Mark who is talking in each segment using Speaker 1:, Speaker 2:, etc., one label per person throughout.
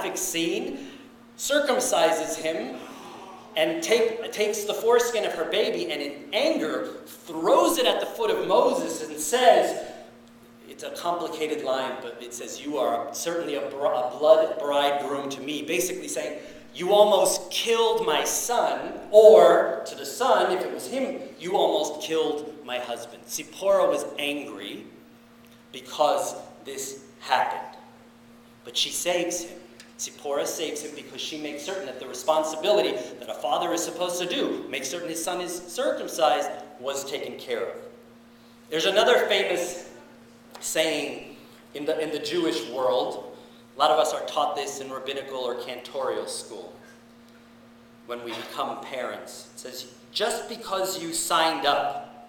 Speaker 1: graphic scene, circumcises him, and takes the foreskin of her baby, and in anger throws it at the foot of Moses and says, it's a complicated line, but it says, you are certainly a blood bridegroom to me. Basically saying, you almost killed my son, or to the son, if it was him, you almost killed my husband. Zipporah was angry because this happened. But she saves him. Zipporah saves him because she makes certain that the responsibility that a father is supposed to do, make certain his son is circumcised, was taken care of. There's another famous saying in the Jewish world. A lot of us are taught this in rabbinical or cantorial school when we become parents. It says, just because you signed up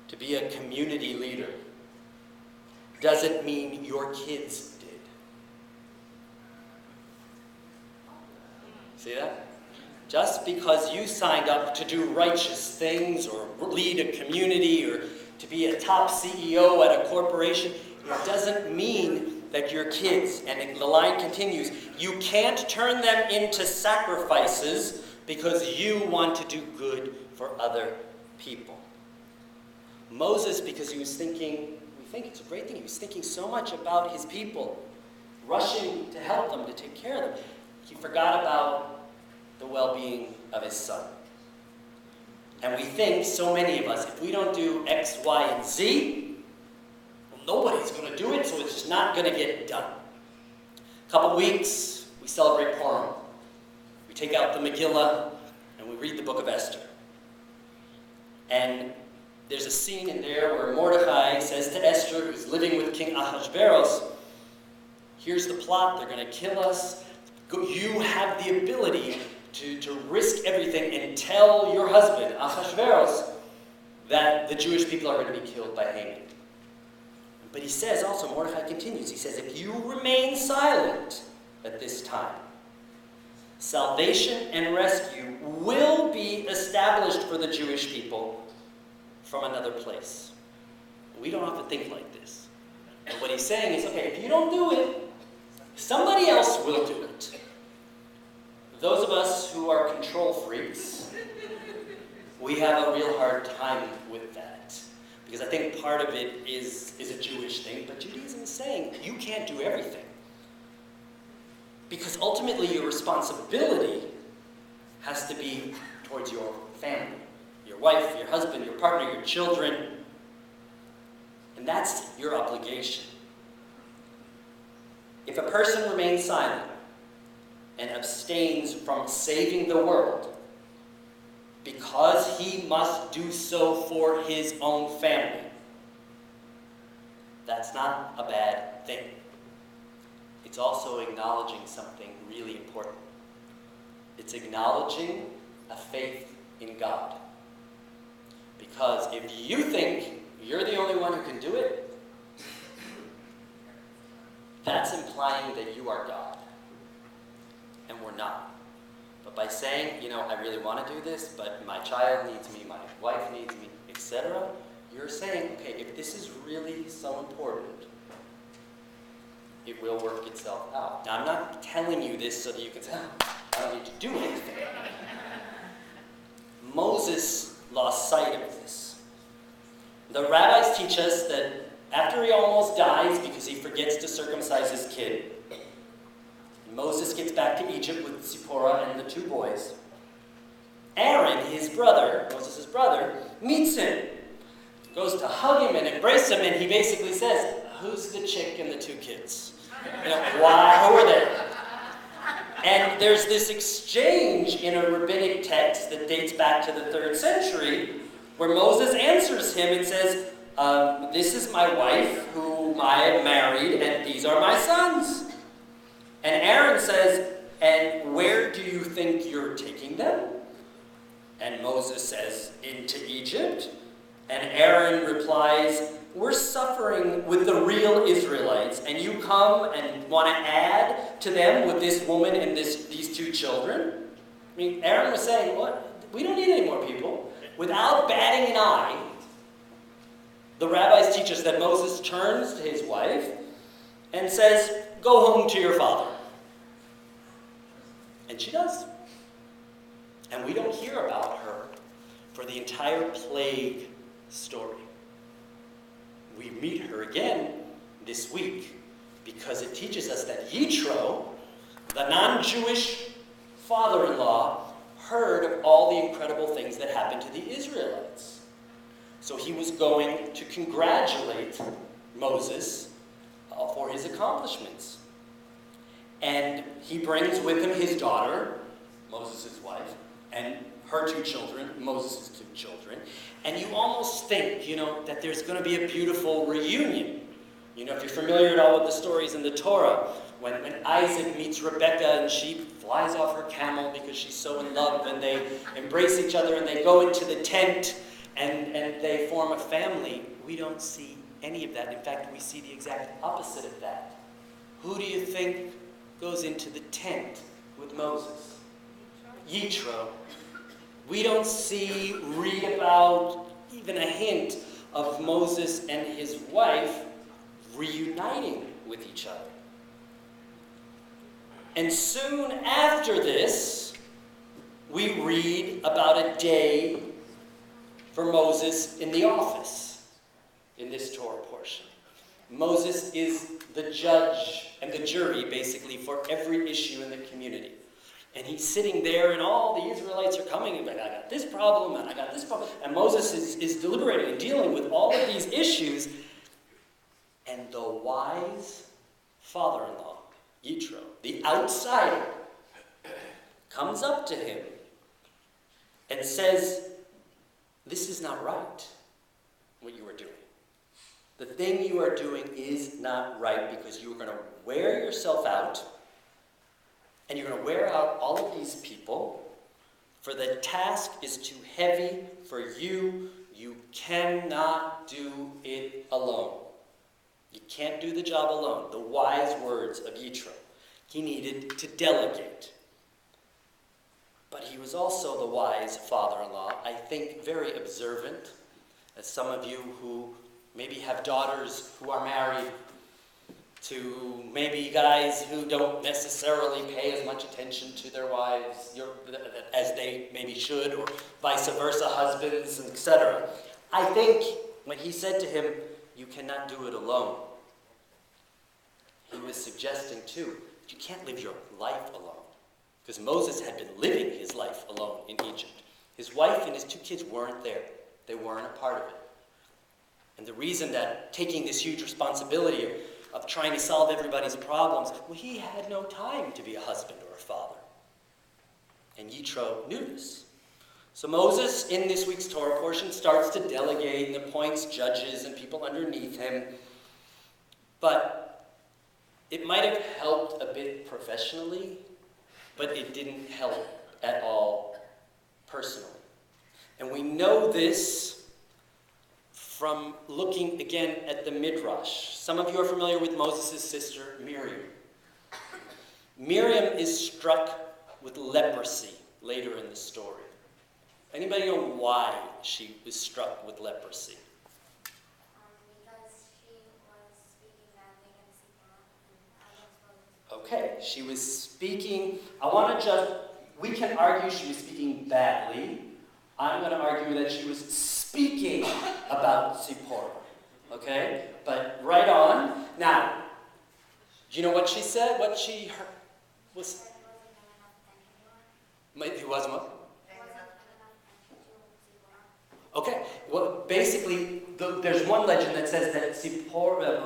Speaker 1: to be a community leader doesn't mean your kids did. See that? Just because you signed up to do righteous things or lead a community or to be a top CEO at a corporation, it doesn't mean that your kids, and the line continues, you can't turn them into sacrifices because you want to do good for other people. Moses, because he was thinking, we think it's a great thing, he was thinking so much about his people, rushing to help them, to take care of them, he forgot about the well-being of his son. And we think, so many of us, if we don't do X, Y, and Z, nobody's going to do it, so it's just not going to get done. A couple weeks, we celebrate Purim. We take out the Megillah, and we read the book of Esther. And there's a scene in there where Mordecai says to Esther, who's living with King Ahasuerus, here's the plot, they're going to kill us. You have the ability to risk everything and tell your husband, Ahasuerus, that the Jewish people are going to be killed by Haman. But he says also, Mordecai continues, he says, if you remain silent at this time, salvation and rescue will be established for the Jewish people from another place. We don't have to think like this. And what he's saying is, okay, if you don't do it, somebody else will do it. Those of us who are control freaks, we have a real hard time with that. Because I think part of it is a Jewish thing, but Judaism is saying you can't do everything. Because ultimately your responsibility has to be towards your family, your wife, your husband, your partner, your children. And that's your obligation. If a person remains silent and abstains from saving the world, because he must do so for his own family, that's not a bad thing. It's also acknowledging something really important. It's acknowledging a faith in God. Because if you think you're the only one who can do it, that's implying that you are God. And we're not. But by saying, I really want to do this, but my child needs me, my wife needs me, etc., you're saying, okay, if this is really so important, it will work itself out. Now, I'm not telling you this so that you can say, I don't need to do anything. Moses lost sight of this. The rabbis teach us that after he almost dies because he forgets to circumcise his kid, Moses gets back to Egypt with Zipporah and the two boys. Aaron, his brother, Moses' brother, meets him, goes to hug him and embrace him, and he basically says, who's the chick and the two kids? Why? Who are they? And there's this exchange in a rabbinic text that dates back to the 3rd century where Moses answers him and says, this is my wife whom I have married, and these are my sons. And Aaron says, and where do you think you're taking them? And Moses says, into Egypt. And Aaron replies, we're suffering with the real Israelites, and you come and want to add to them with this woman and these two children? I mean, Aaron was saying, what? We don't need any more people. Without batting an eye, the rabbis teach us that Moses turns to his wife and says, go home to your father. And she does. And we don't hear about her for the entire plague story. We meet her again this week because it teaches us that Yitro, the non-Jewish father-in-law, heard of all the incredible things that happened to the Israelites. So he was going to congratulate Moses for his accomplishments. And he brings with him his daughter, Moses' wife, and her 2 children, Moses' 2 children. And you almost think, that there's going to be a beautiful reunion. If you're familiar at all with the stories in the Torah, when Isaac meets Rebekah and she flies off her camel because she's so in love, and they embrace each other and they go into the tent and they form a family, we don't see any of that. In fact, we see the exact opposite of that. Who do you think goes into the tent with Moses? Yitro. We don't read about even a hint of Moses and his wife reuniting with each other. And soon after this, we read about a day for Moses in the office in this Torah portion. Moses is the judge and the jury, basically, for every issue in the community. And he's sitting there, and all the Israelites are coming, and like, I got this problem, and I got this problem. And Moses is deliberating and dealing with all of these issues. And the wise father-in-law, Yitro, the outsider, comes up to him and says, this is not right, what you are doing. The thing you are doing is not right, because you are going to wear yourself out, and you're going to wear out all of these people, for the task is too heavy for you. You cannot do it alone. You can't do the job alone. The wise words of Yitro. He needed to delegate. But he was also the wise father-in-law, I think very observant, as some of you who maybe have daughters who are married, to maybe guys who don't necessarily pay as much attention to their wives as they maybe should, or vice versa, husbands, etc. I think when he said to him, you cannot do it alone, he was suggesting too, that you can't live your life alone. Because Moses had been living his life alone in Egypt. His wife and his 2 kids weren't there. They weren't a part of it. And the reason that taking this huge responsibility of trying to solve everybody's problems, well, he had no time to be a husband or a father. And Yitro knew this. So Moses, in this week's Torah portion, starts to delegate and appoints judges and people underneath him. But it might have helped a bit professionally, but it didn't help at all personally. And we know this from looking again at the Midrash. Some of you are familiar with Moses' sister, Miriam. Miriam is struck with leprosy later in the story. Anybody know why she was struck with leprosy?
Speaker 2: Because she was speaking badly against Satan.
Speaker 1: Okay, she was speaking, we can argue she was speaking badly. I'm going to argue that she was speaking about Zipporah. Okay? But right on. Now, do you know what she said? What she heard was... It wasn't what? Okay, well, basically, there's one legend that says that Zipporah,